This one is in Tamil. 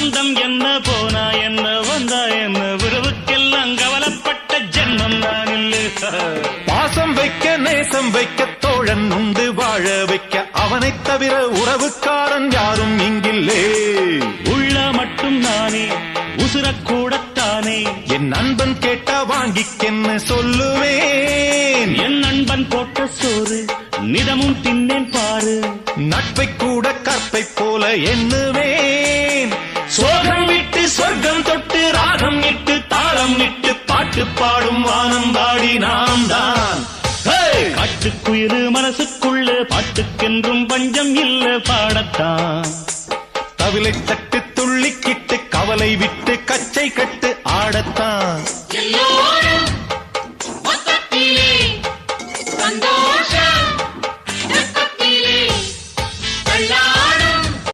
சொந்தம் என்ன போனா என்ன வந்தா என்ன உறவுக்கெல்லாம் கவலைப்பட்ட ஜென்மம் நான் இல்லை. பாசம் வைக்க நேசம் வைக்க தோழன் உண்டு வாழ வைக்க அவனைத் தவிர உறவுக்காரன் யாரும் இங்கில்லே. உள்ள மட்டும் நானே உசுரக்கூடத்தானே என் நண்பன் கேட்டா வாங்கிக்கென்னு சொல்லுவேன். என் நண்பன் போட்ட சோறு நிதமும் தின்னேன் பாரு. நட்பை கூட கற்பை போல எண்ணுவேன். சோகம் விட்டு சொர்க்கம் தொட்டு ராகம் இட்டு தாளம் இட்டு பாட்டு பாடும் வானம் பாடி நாம் தான். காட்டுக்குயிரு மனசுக்குள்ள பாட்டுக்கென்றும் பஞ்சம் இல்ல பாடத்தான். தவிலை தட்ட